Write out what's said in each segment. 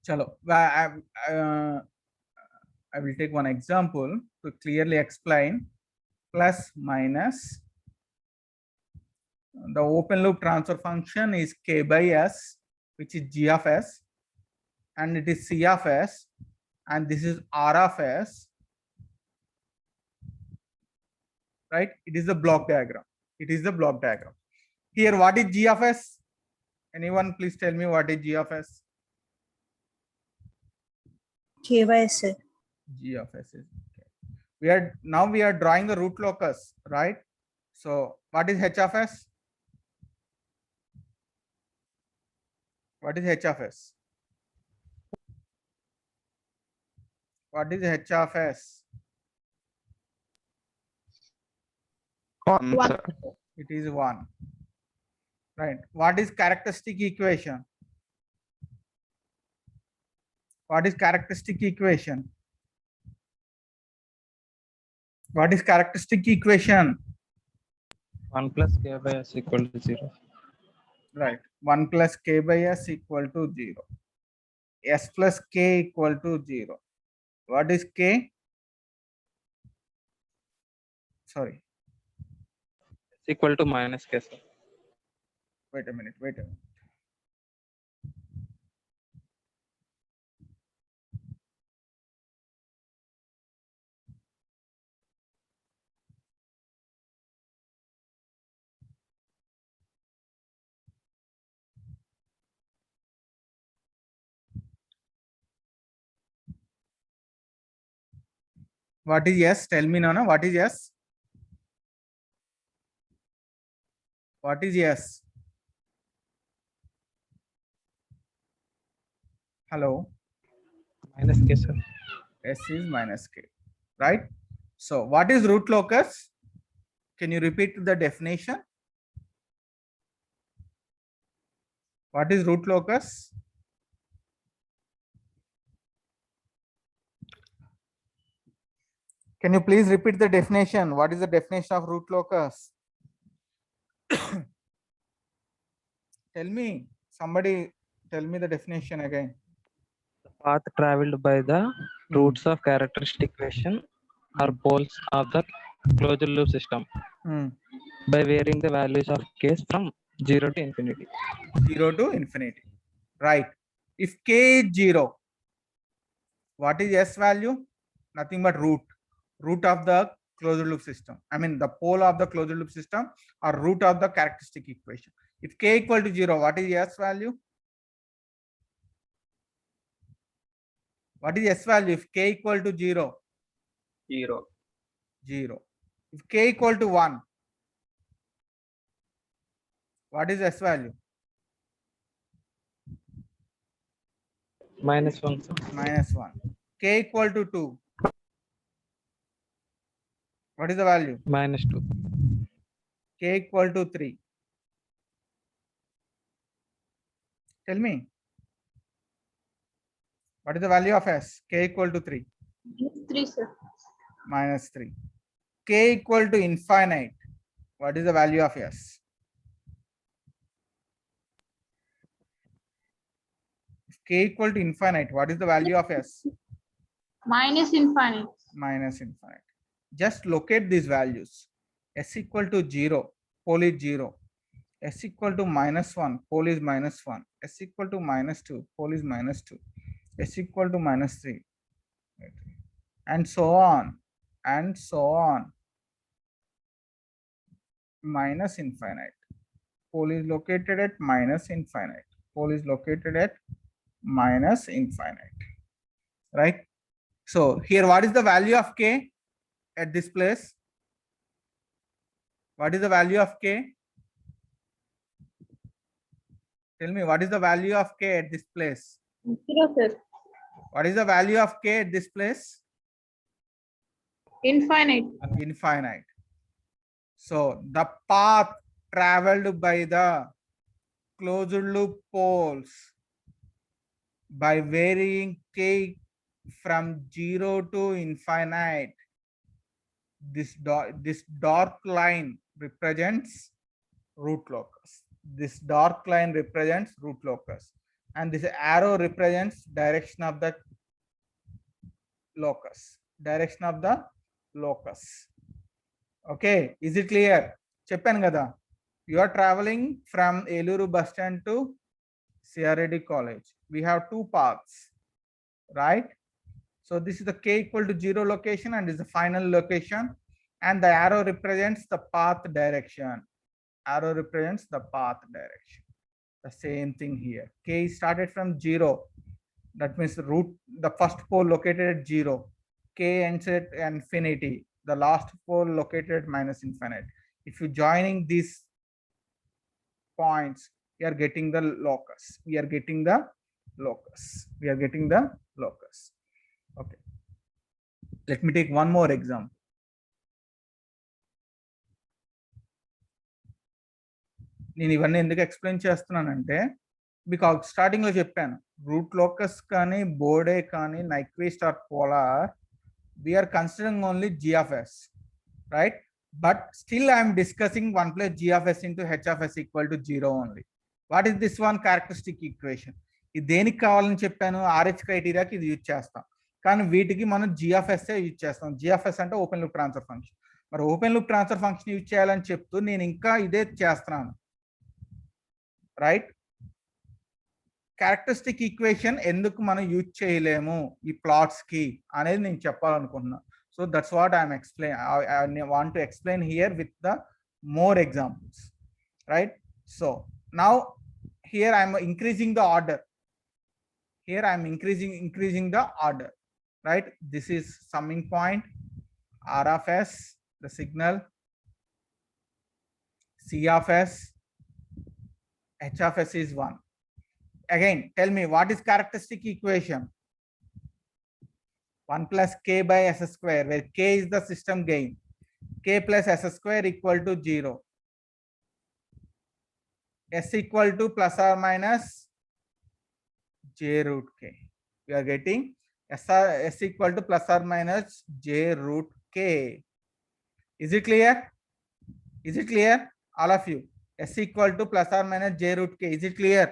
Chalo, I will take one example to clearly explain. Plus minus, the open loop transfer function is k by s, which is g of s, and it is c of s, and this is r of s, right? It is the block diagram. It is the block diagram. Here, what is g of s? Anyone please tell me what is g of s? K by S, sir. G of s is okay. We are drawing the root locus, right? So what is h of s? What is h of s? What is h of s? One, sir. It is 1. Right. What is characteristic equation? What is characteristic equation? What is characteristic equation? 1 plus k by s equal to 0. Right. 1 plus k by s equal to 0. S plus k equal to 0. What is k? Sorry. It's equal to minus k, sir. Wait a minute. Wait a minute. What is yes? Tell me, Nana. What is yes? What is yes? Hello. Minus k, sir. S is minus k. Right. So what is root locus? Can you repeat the definition? What is root locus? Can you please repeat the definition? What is the definition of root locus? Tell me. Somebody tell me the definition again. The path traveled by the roots of characteristic equation or poles of the closed loop system Hmm. by varying the values of k from 0 to infinity. 0 to infinity. Right. If k is 0, what is s value? Nothing but root of the closed loop system. I mean the pole of the closed loop system or root of the characteristic equation. If k equal to 0, what is s value? What is s value if k equal to 0? 0. 0. If k equal to 1, what is s value? Minus 1, sir. Minus 1. K equal to 2. What is the value? Minus 2. K equal to 3. Tell me. What is the value of s? K equal to 3. 3, sir. Minus 3. K equal to infinite. What is the value of s? If k equal to infinite, what is the value of s? Minus infinite. Minus infinite. Just locate these values. S equal to 0, pole is 0. S equal to minus 1, pole is minus 1. S equal to minus 2, pole is minus 2. S equal to minus 3. And so on. And so on. Minus infinite. Pole is located at minus infinite. Pole is located at minus infinite. Right? So here, what is the value of k at this place? What is the value of k? Tell me, what is the value of k at this place? 0, sir. What is the value of k at this place? Infinite. Infinite. So the path traveled by the closed loop poles by varying k from 0 to infinite, this dark line represents root locus. This dark line represents root locus, and this arrow represents direction of the locus, direction of the locus. Okay, is it clear? చెప్పాను కదా, you are traveling from Eluru bus stand to CRD college. We have two paths, right? So this is the k equal to 0 location and is the final location, and the arrow represents the path direction. Arrow represents the path direction. The same thing here. K is started from 0. That means the first pole located at 0. K ends at infinity. The last pole located at minus infinite. If you joining these points, we are getting the locus. We are getting the locus. We are getting the locus. Okay. Let me take one more example. నేను ఇవన్నీ ఎందుకు explain చేస్తున్నానంటే, మీకు starting లో చెప్పాను, route locus కానీ బోర్డే కానీ Nyquist or polar, we're considering only g of s, right? But still I'm discussing 1 plus g of s into h of s equal to 0 only. What is this one characteristic equation? ఇది దేనికి కావాలని చెప్పాను? RH క్రైటీరియాకి ఇది use చేస్తాం, కానీ వీటికి మనం g of s use చేస్తాం. g of s అంటే ఓపెన్ లూప్ ట్రాన్స్ఫర్ ఫంక్షన్. మరి open loop transfer function use చేయాలని చెప్తూ నేను ఇంకా ఇదే చేస్తున్నాను, రైట్? క్యారెక్టరిస్టిక్ ఈక్వేషన్ ఎందుకు మనం యూజ్ చేయలేము ఈ ప్లాట్స్ కి అనేది నేను చెప్పాలనుకుంటున్నా. So that's what I'm explain. I want to explain here with the more examples, right? So now here I'm increasing the order. Here I am increasing the order, right? This is summing point, R of s, the signal, C of s, H of s is 1. Again, tell me what is characteristic equation? 1 plus k by s square, where k is the system gain. K plus s square equal to 0. S equal to plus or minus j root k. We are getting s equal to plus or minus j root k. Is it clear? Is it clear, all of you? S equal to plus or minus j root k. Is it clear?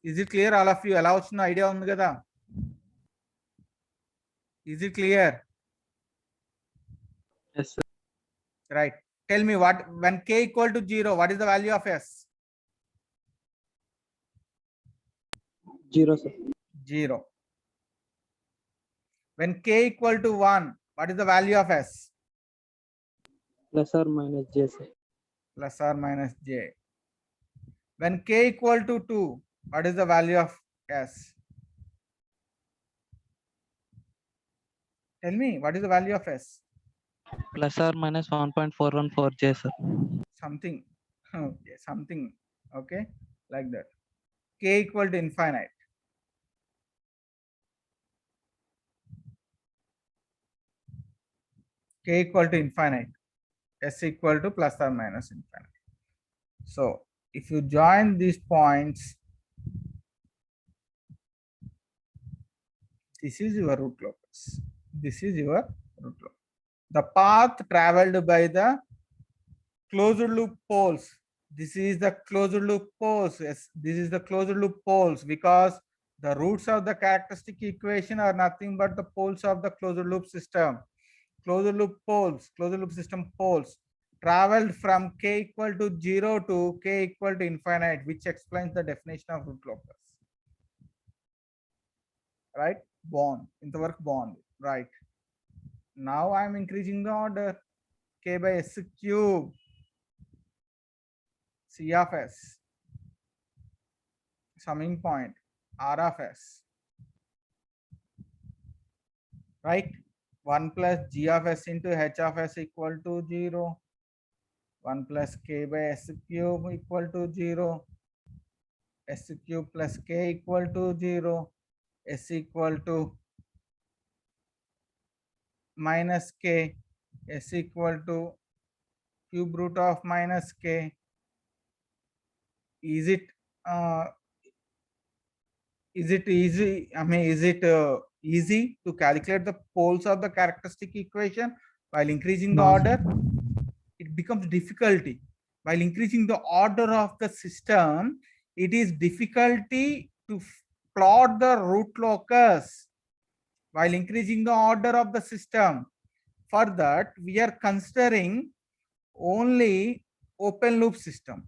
Is it clear, all of you? ఎలా వచ్చిన idea ఉంది కదా? Is it clear? Yes, sir. Right. Tell me, what when k equal to 0, what is the value of s? 0, sir. 0. When k equal to 1, what is the value of s? Plus or minus j, sir. Plus or minus j. When k equal to 2, what is the value of s? Tell me, what is the value of s? Plus or minus 1.414 j, sir. Something, okay, something, okay, like that. K equal to infinite. K equal to infinite. S equal to plus or minus infinite. So if you join these points, this is your root locus. This is your root locus. The path traveled by the closed loop poles. This is the closed loop poles. Yes, this is the closed loop poles, because the roots of the characteristic equation are nothing but the poles of the closed loop system. Closed loop poles, closed loop system poles traveled from k equal to 0 to k equal to infinite, which explains the definition of root locus. Right? Bond. In the work bond. Right. Now I am increasing the order. K by s cube. C of s. Summing point. R of s. Right? 1 plus g of s into h of s equal to 0. 1 plus k by s cube equal to 0. S cube plus k equal to 0. S equal to minus k. S equal to cube root of minus k. Is it easy? I mean, is it easy to calculate the poles of the characteristic equation while increasing the No, sir. order? It becomes difficulty while increasing the order of the system, it is difficulty to plot the root locus while increasing the order of the system. For that, we are considering only open loop system.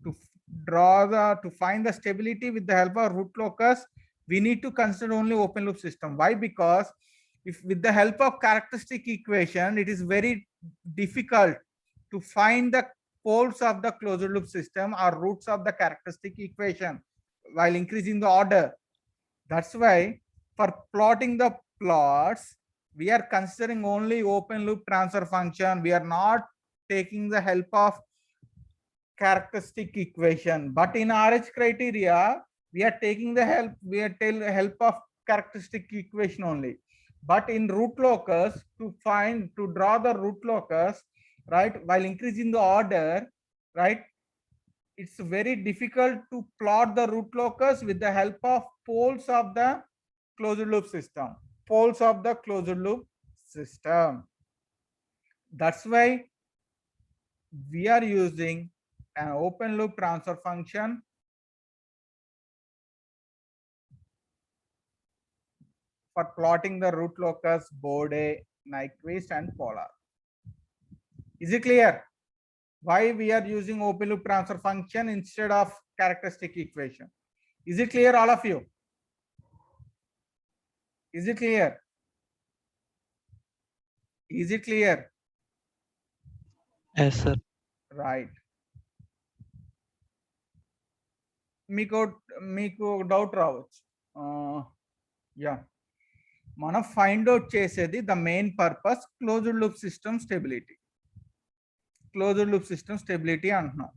To find the stability with the help of root locus, we need to consider only open loop system. Why? Because if with the help of characteristic equation, it is very difficult to find the poles of the closed loop system or roots of the characteristic equation while increasing the order. That's why for plotting the plots, we are considering only open loop transfer function. We are not taking the help of characteristic equation. But in RH criteria, we are taking the help of characteristic equation only. But in root locus, to draw the root locus, right, while increasing the order, right, it's very difficult to plot the root locus with the help of poles of the closed loop system. Poles of the closed loop system. That's why we are using an open loop transfer function for plotting the root locus, Bode, Nyquist, and Polar. Is it clear why we are using open loop transfer function instead of characteristic equation? Is it clear, all of you? Is it clear? Is it clear? Yes, sir. Right. మీకు doubt రావచ్చు. Yeah, మనం find out చేసేది the main purpose closed loop system stability. Closed loop system stability అంటున్నాం.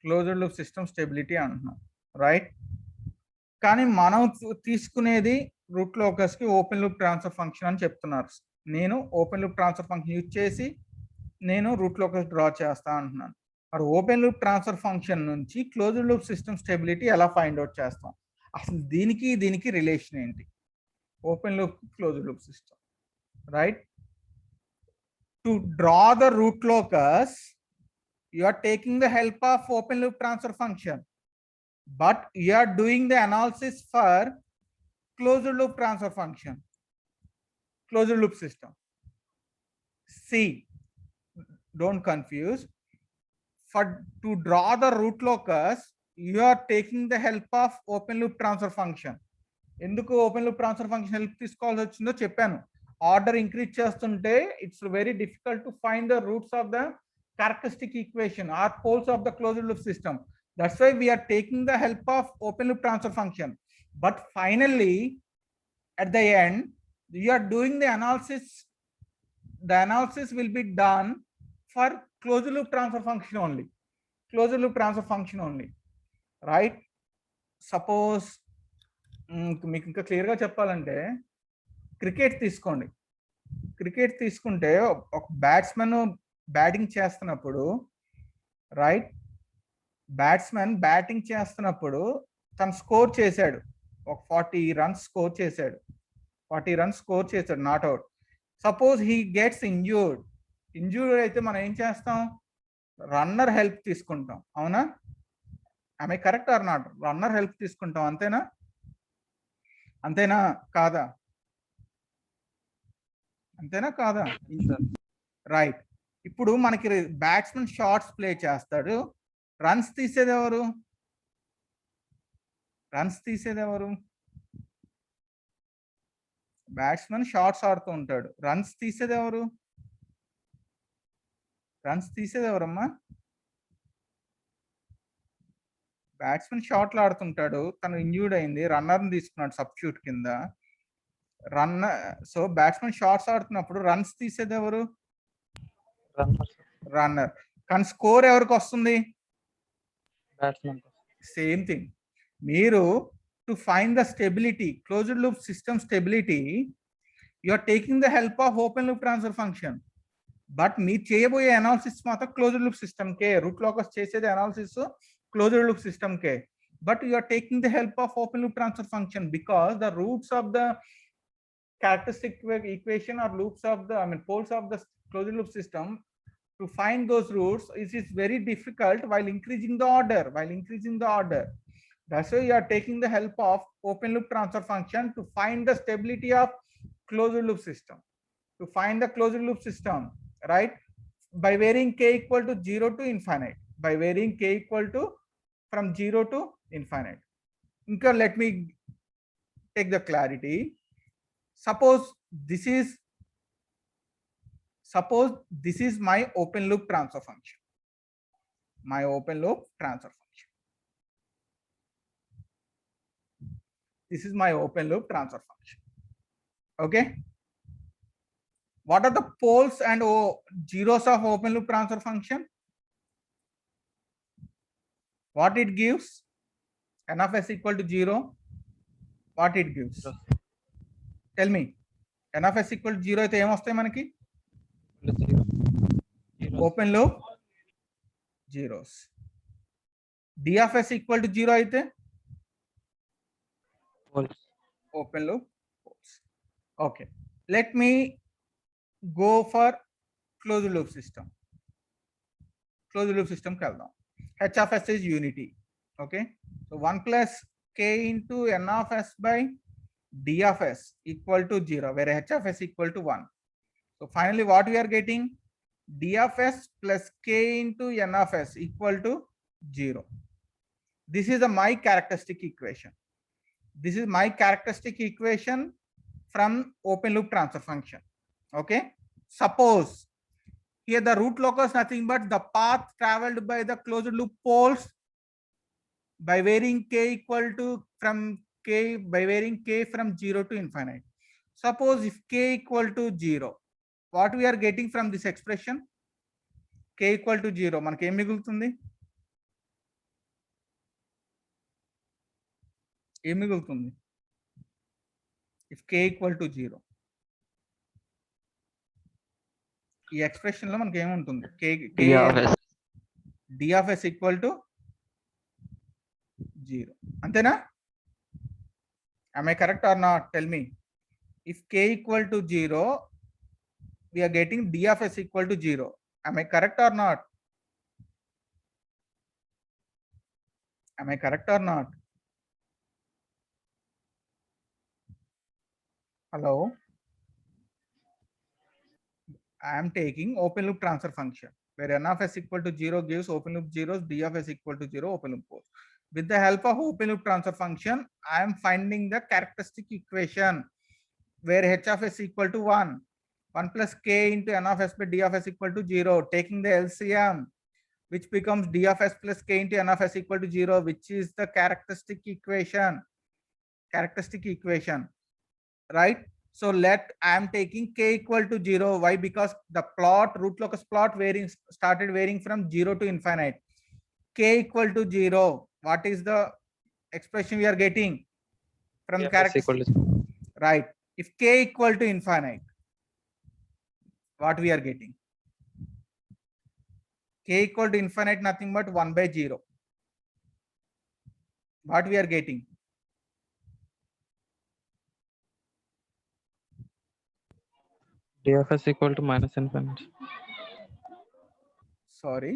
Closed loop system stability అంటున్నాం, right? కానీ మనం తీసుకునేది route locus కి ఓపెన్ లూప్ ట్రాన్స్ఫర్ ఫంక్షన్ అని చెప్తున్నారు. నేను open loop transfer function use చేసి నేను రూట్ లోకస్ డ్రా చేస్తా అంటున్నాను. మరి ఓపెన్ లూప్ ట్రాన్స్ఫర్ ఫంక్షన్ నుంచి క్లోజ్డ్ లూప్ సిస్టమ్ స్టెబిలిటీ ఎలా ఫైండ్ అవుట్ చేస్తాం? అసలు దీనికి రిలేషన్ ఏంటి? Open loop closed loop system, right? To draw the root locus, you are taking the help of open loop transfer function, but you are doing the analysis for closed loop transfer function, closed loop system. See, don't confuse. To draw the root locus, you are taking the help of open loop transfer function. ఎందుకు open loop transfer function help తీసుకోవాల్సి వచ్చిందో చెప్పాను. Order increase చేస్తుంటే it's very difficult to find the roots of the characteristic equation or poles of the closed loop system. That's why we are taking the help of open loop transfer function. But finally, at the end, you are doing the analysis. The analysis will be done for closed loop transfer function only. Closed loop transfer function only, right? Suppose మీకు ఇంకా క్లియర్గా చెప్పాలంటే cricket తీసుకోండి. Cricket తీసుకుంటే ఒక batsmen batting చేస్తున్నప్పుడు, right, batsmen batting చేస్తున్నప్పుడు తను స్కోర్ చేశాడు, ఒక 40 runs స్కోర్ చేశాడు, 40 runs స్కోర్ చేశాడు, not out. Suppose he gets injured అయితే మనం ఏం చేస్తాం? రన్నర్ హెల్ప్ తీసుకుంటాం, అవునా? ఆమె correct or not? Runner help తీసుకుంటాం, అంతేనా? అంతేనా కాదా? అంతేనా కాదా? రైట్. ఇప్పుడు మనకి బ్యాట్స్మెన్ షార్ట్స్ ప్లే చేస్తాడు, రన్స్ తీసేది ఎవరు? బ్యాట్స్మెన్ షార్ట్స్ ఆడుతూ ఉంటాడు, రన్స్ తీసేది ఎవరు? ఎవరమ్మా? బ్యాట్స్మెన్ షార్ట్లు ఆడుతుంటాడు, తను ఇంజ్యూర్డ్ అయింది, రన్నర్ని తీసుకున్నాడు సబ్స్టిట్యూట్ కింద. సో బ్యాట్స్మెన్ షార్ట్స్ ఆడుతున్నప్పుడు రన్స్ తీసేది ఎవరు? రన్నర్. కానీ స్కోర్ ఎవరికి వస్తుంది? Same thing. మీరు to find the stability, closed loop system stability, you are taking the help of open loop transfer function. But మీరు చేయబోయే అనాలిసిస్ మాత్రం క్లోజ్డ్ లూప్ సిస్టమ్ కే. రూట్ లోకస్ చేసేది అనాలిసిస్ క్లోజ్డ్ లూప్ సిస్టమ్ కే. But you are taking the help of open loop transfer function because the roots of the characteristic equation or loops of the poles of the closed loop system to find those roots, it is very difficult while increasing the order. That's why you are taking the help of open loop transfer function to find the stability of closed loop system. To find the closed loop system, right? By varying k equal to 0 to infinite. By varying k equal to from 0 to infinite. Okay, let me take the clarity. Suppose this is my open loop transfer function. My open loop transfer function. This is my open loop transfer function. Okay. What are the poles and zeros of open loop transfer function? What it gives? N of s equal to 0. What it gives? Zeros. Tell me. N of s equal to 0 అయితే ఏమొస్తాయి మనకి? Open loop zeros. D of s equal to 0 అయితే? Poles. Open loop poles. Okay. Let me go for closed loop system. Closed loop system వెళ్దాం. H of s is unity. Okay. So 1 plus k into n of s by d of s equal to 0, where h of s equal to 1. So finally what we are getting? D of s plus k into n of s equal to 0. This is my characteristic equation. This is my characteristic equation from open loop transfer function. Okay. Suppose here the root locus nothing but the path traveled by the closed loop poles by varying k equal to from k by varying k from 0 to infinite. Suppose if k equal to 0, what we are getting from this expression? K equal to 0, మనకి ఏం మిగులుతుంది? ఏం మిగులుతుంది? If k equal to 0, ఈ expression లో మనకి ఏముంటుంది? d of s equal to 0. అంతేనా? Am I correct or not? Tell me. If k equal to 0, we are getting d of s equal to 0. Am I correct or not? Am I correct or not? Hello? I am taking open loop transfer function where n of s equal to 0 gives open loop zeros, d of s equal to 0, open loop poles. With the help of open loop transfer function, I am finding the characteristic equation where h of s equal to 1. 1 plus k into n of s by d of s equal to 0. Taking the LCM, which becomes d of s plus k into n of s equal to 0, which is the characteristic equation. Right? So let I am taking k equal to 0. Why? Because the plot, root locus plot started varying from 0 to infinite. K equal to 0. What is the expression we are getting from the characteristic? Right. If k equal to infinite, what we are getting? K equal to infinite, nothing but 1 by 0. What we are getting? D of s equal to minus infinite. Sorry.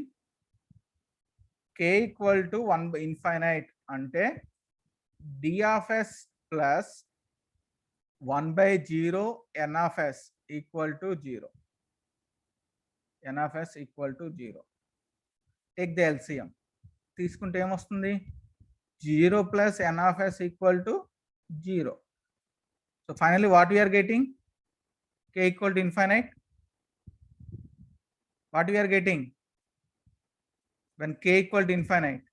K equal to 1 by infinite ante d of s plus 1 by 0 n of s equal to 0. N of s equal to 0. Take the LCM. తీసుకుంటే ఏమొస్తుంది? 0 plus n of s equal to 0. So finally what we are getting? K equal to infinite. What we are getting when k equal to infinite?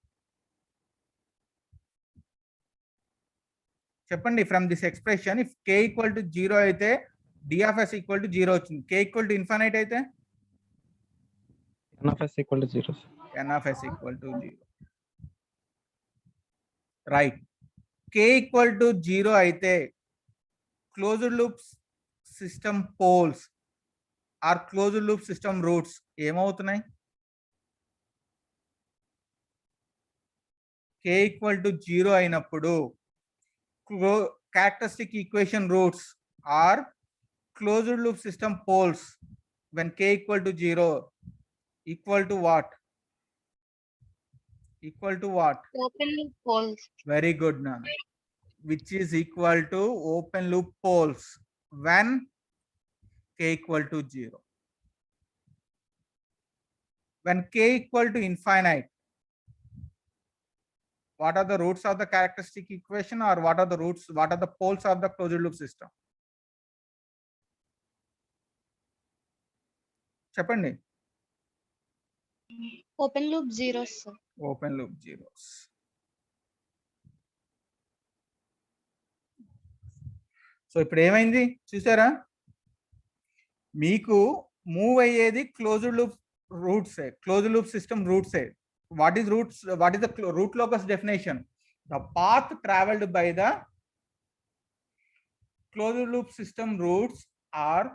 చెప్పండి. From this expression, if k equal to 0 అయితే d of s equal to 0 వచ్చింది. K equal to infinite అయితే N of s equal to 0. n of s equal to 0. Right. K equal to 0 అయితే closed loop system poles or closed loop system roots ఏమవుతున్నాయి? K equal to 0 అయినప్పుడు characteristic equation roots are closed loop system poles when k equal to 0. equal to what? Equal to what? Open loop poles. Very good, Nana. Which is equal to open loop poles when k equal to 0. When k equal to infinite, what are the roots of the characteristic equation, or what are the roots, what are the poles of the closed loop system? Cheppandi. Open loop zeros, sir. Open loop zeros. So ఇప్పుడు ఏమైంది చూసారా, మీకు move అయ్యేది closed loop roots, closed loop system roots. What is roots, what is the root locus definition? The path travelled by the closed loop system roots are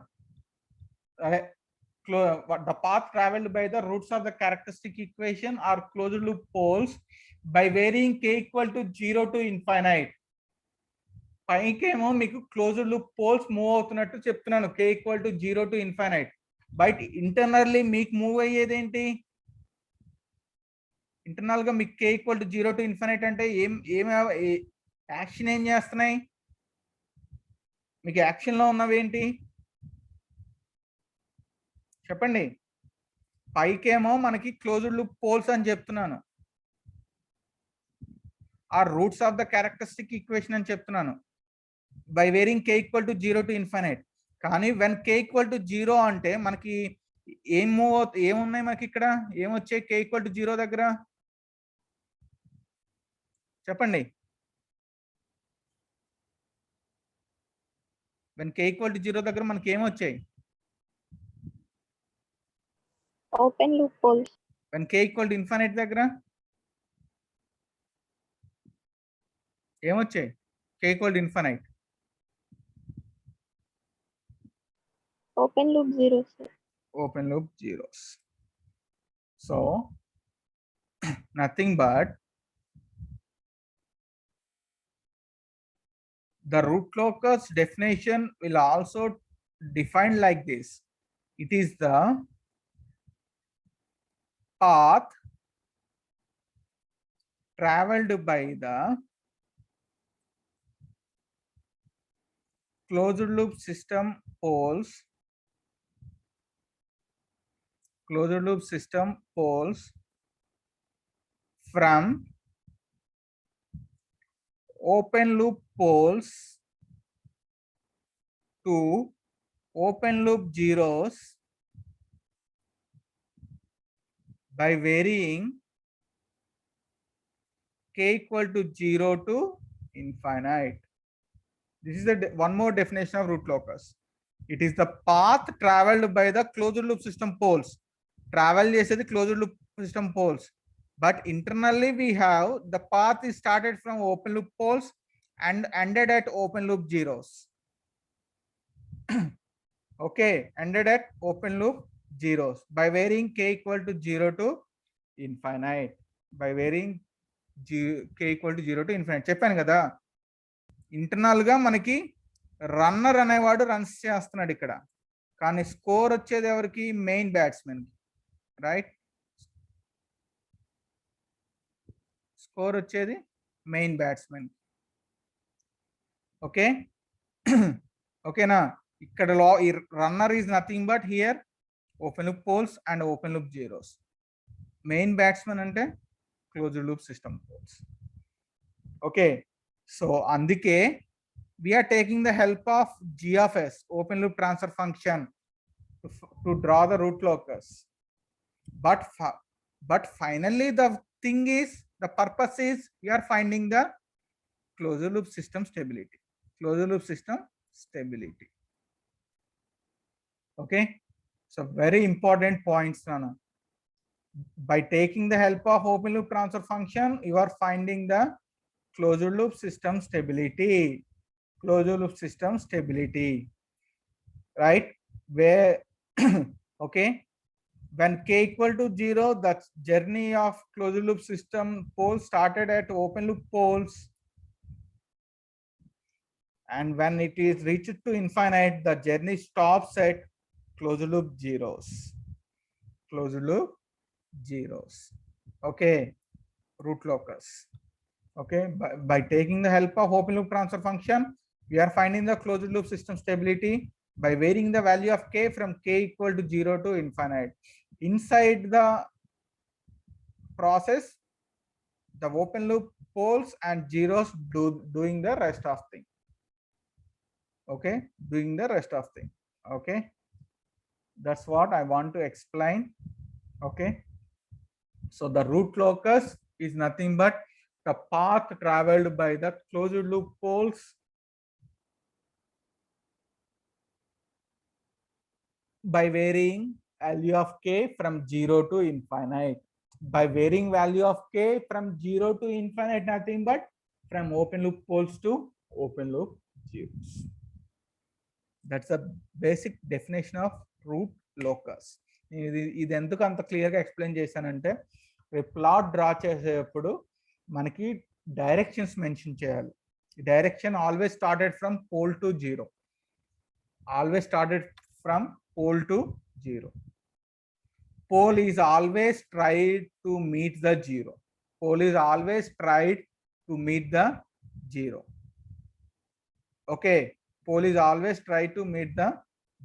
the path traveled by the roots of the characteristic equation are closed loop poles by varying k equal to 0 to infinite. పైకేమో మీకు closed loop poles move అవుతున్నట్టు చెప్తున్నాను, k equal to 0 to infinite. But internally మీకు move అయ్యేది ఏంటి? Internal గా మీకు k equal to 0 to infinite అంటే ఏం యాక్షన్ ఏం చేస్తున్నాయి? మీకు యాక్షన్ లో ఉన్నవి ఏంటి చెప్పండి. పైకేమో మనకి క్లోజ్డ్ లూప్ పోల్స్ అని చెప్తున్నాను, ఆ roots of the characteristic equation అని చెప్తున్నాను, by wearing k equal to 0 to infinite. కానీ వెన్ k ఈక్వల్ టు 0 అంటే మనకి ఏమున్నాయి, మనకి ఇక్కడ ఏమొచ్చాయి k ఈక్వల్ టు 0 దగ్గర చెప్పండి. వెన్ k ఈక్వల్ టు 0 దగ్గర మనకి ఏమొచ్చాయి? Open loop poles. When k equal to infinite దగ్గర ఏమొచ్చాయి? k equal to infinite. Open loop zeros, sir. Open loop zeros. So nothing but the root locus definition will also define like this. It is the path traveled by the closed loop system poles, closed loop system poles from open loop poles to open loop zeros by varying k equal to 0 to infinite. This is the one more definition of root locus. It is the path traveled by the closed loop system poles. Travel chesedi closed loop system poles, but internally we have the path is started from open loop poles and ended at open loop zeros. Okay, ended at open loop zeros by varying k equal to 0 to infinite, by varying k equal to 0 to infinite. చెప్పాను కదా, internal గా మనకి runner అనేవాడు runs చేస్తున్నాడు ఇక్కడ, కానీ score వచ్చేది ఎవరికి? Main batsmen, right? స్కోర్ వచ్చేది మెయిన్ బ్యాట్స్మెన్. ఓకే ఓకేనా? ఇక్కడ ఈ runner is nothing but here open loop poles and open loop zeros. Main batsmen అంటే closed loop system poles. Okay, so అందుకే we are taking the help of g of s, open loop transfer function, to draw the root locus. But finally the thing is, the purpose is we are finding the closed loop system stability, closed loop system stability. Okay, so very important points, Nana. By taking the help of open loop transfer function, you are finding the closed loop system stability, closed loop system stability, right? Where okay, when k equal to 0, the journey of closed loop system poles started at open loop poles, and when it is reached to infinite, the journey stops at closed loop zeros, closed loop zeros. Okay, root locus. Okay, by taking the help of open loop transfer function, we are finding the closed loop system stability by varying the value of k from k equal to 0 to infinite. Inside the process, the open loop poles and zeros doing the rest of thing. Okay, doing the rest of thing. Okay, that's what I want to explain. Okay, so the root locus is nothing but the path traveled by the closed loop poles by varying value of k from 0 to infinite. By varying value of k from 0 to infinite, nothing but from open loop poles to open loop zeros. That's a basic definition of root locus. ఇది ఎందుకు అంత క్లియర్గా explain చేశానంటే రేపు plot draw చేసేటప్పుడు మనకి directions mention చేయాలి. Direction always started from pole to zero. Always started from pole to 0. Pole is always tried to meet the 0. Pole is always tried to meet the 0. Okay, pole is always tried to meet the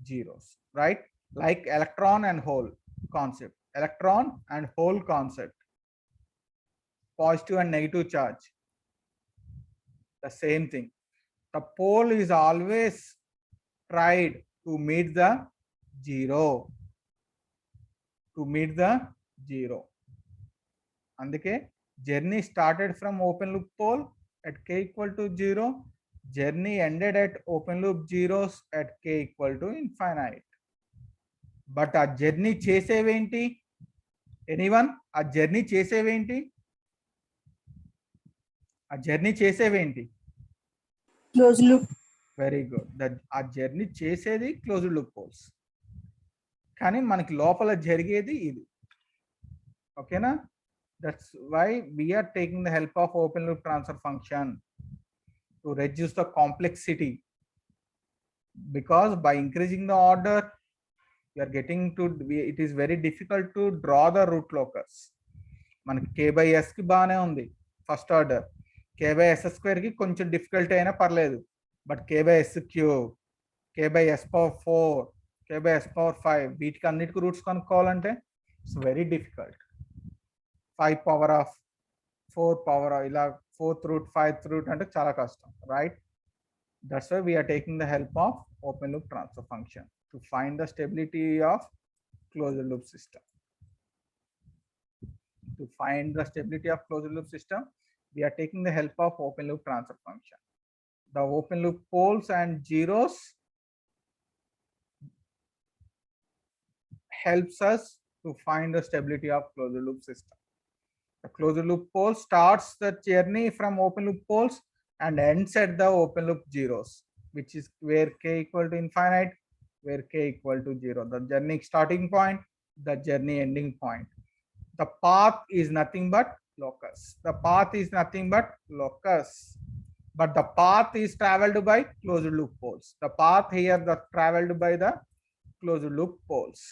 zeros, right? Like electron and hole concept. Electron and hole concept. Positive and negative charge. The same thing. The pole is always tried to meet the 0. To meet the 0. అందుకే journey started from open loop pole at k equal to 0. Journey ended at open loop zeros at k equal to infinite. But ఆ journey చేసేవేంటి? Anyone ఆ journey చేసేవేంటి? ఆ journey చేసేవేంటి? Closed loop. Very good. ఆ journey చేసేది closed loop poles, కానీ మనకి లోపల జరిగేది ఇది. ఓకేనా? That's why we're taking the help of open loop transfer function to reduce the complexity, because by increasing the order we are getting to it is very difficult to draw the root locus. మనకి k by s కి బాగానే ఉంది first order, k by s square కి కొంచెం difficult అయినా పర్లేదు, but k by s cube, k by s power 4, k by s power 5 వీటికి అన్నిటికీ రూట్స్ కనుక్కోవాలంటే it's very difficult. 5 power of 4 power ఇలా 4th root 5th root అంటే చాలా కష్టం, right? That's why we are taking the help of open loop transfer function to find the stability of closed loop system. To find the stability of closed loop system, we are taking the help of open loop transfer function. The open loop poles and zeros helps us to find the stability of closed loop system. The closed loop pole starts the journey from open loop poles and ends at the open loop zeros, which is where k equal to infinite, where k equal to 0. The journey starting point, the journey ending point. The path is nothing but locus. The path is nothing but locus. But the path is traveled by closed loop poles. The path here that traveled by the closed loop poles.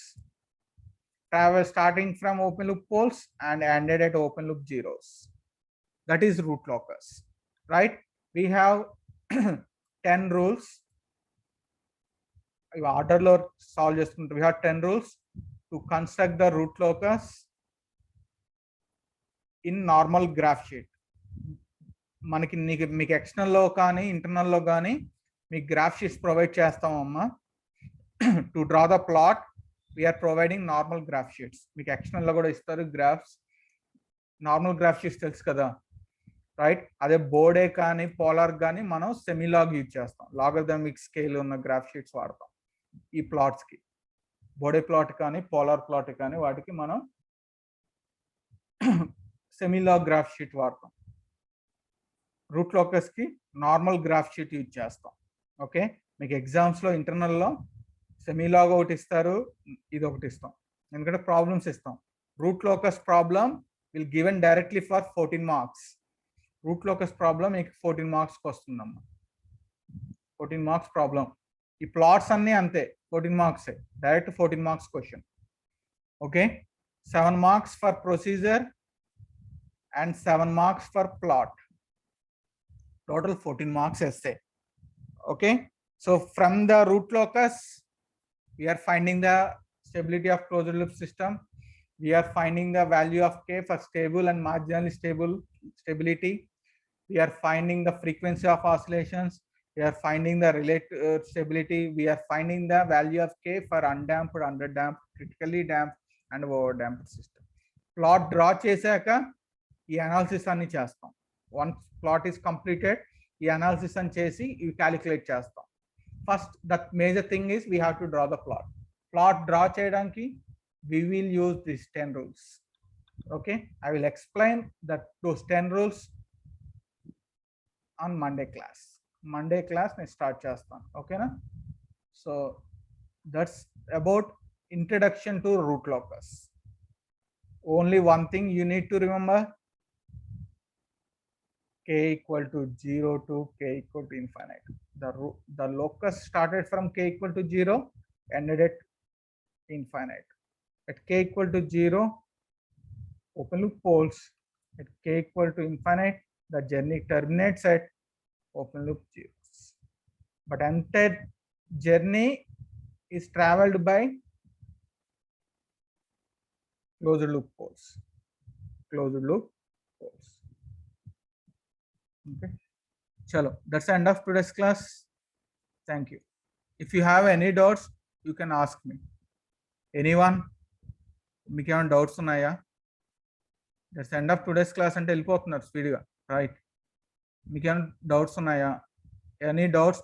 Travel starting from open loop poles and ended at open loop zeros. That is root locus, right? We have 10 rules. Order lo solve chestunte. We have 10 rules to construct the root locus in normal graph sheet. మనకి మీకు external లో కానీ internal లో కానీ మీకు graph sheets provide చేస్తామమ్మా. To draw the plot we're providing normal graph sheets. మీకు external లో కూడా ఇస్తారు గ్రాఫ్స్. నార్మల్ గ్రాఫ్ షీట్స్ తెలుసు కదా, రైట్? అదే బోర్డే కానీ పోలార్ కానీ మనం సెమీలాగ్ యూజ్ చేస్తాం. లాగరిథమిక్ స్కేల్ ఉన్న గ్రాఫ్ షీట్స్ వాడతాం ఈ ప్లాట్స్కి. బోర్డే ప్లాట్ కానీ పోలార్ ప్లాట్ కానీ వాటికి మనం సెమీలాగ్ గ్రాఫ్ షీట్ వాడతాం. రూట్ లోకస్కి నార్మల్ గ్రాఫ్ షీట్ యూజ్ చేస్తాం. ఓకే, మీకు ఎగ్జామ్స్లో ఇంటర్నల్లో సెమీలాగ్ ఒకటి ఇస్తారు, ఇది ఒకటి ఇస్తాం, ఎందుకంటే ప్రాబ్లమ్స్ ఇస్తాం. Route locus problem will given directly for 14 marks. Route locus problem మీకు 14 మార్క్స్కి వస్తుందమ్మా. 14 మార్క్స్ ప్రాబ్లం. ఈ ప్లాట్స్ అన్నీ అంతే, 14 మార్క్సే, direct 14 marks question. Okay, 7 marks for procedure and 7 marks for plot. Total 14 marks essay. Okay, so from the root locus we are finding the stability of closed loop system. We are finding the value of k for stable and marginally stable stability. We are finding the frequency of oscillations. We are finding the relative stability. We are finding the value of k for undamped, underdamped, critically damped and overdamped system. Plot draw చేశాక ఈ analysis అన్ని చేస్తాం. Once plot is completed, ఈ analysis అని చేసి ఇవి calculate చేస్తాం. First, the major thing is we have to draw the plot. Plot draw చేయడానికి we will use these 10 rules. Okay, I will explain that those 10 rules on Monday class. Monday class నేను start చేస్తాను. ఓకేనా? So that's about introduction to root locus. Only one thing you need to remember: k equal to 0 to k equal to infinite. The locus started from k equal to 0, ended at infinite. At k equal to 0, open loop poles. At k equal to infinite, the journey terminates at open loop zeros. But entire journey is traveled by closed loop poles. Closed loop poles. Okay, chalo, that's the end of today's class. Thank you. If you have any doubts, you can ask me. Anyone? మీకు ఏమైనా doubts ఉన్నాయా? That's end of today's class అంటే వెళ్ళిపోతున్నారు స్పీడ్గా, right? మీకు ఏమైనా doubts ఉన్నాయా? Any doubts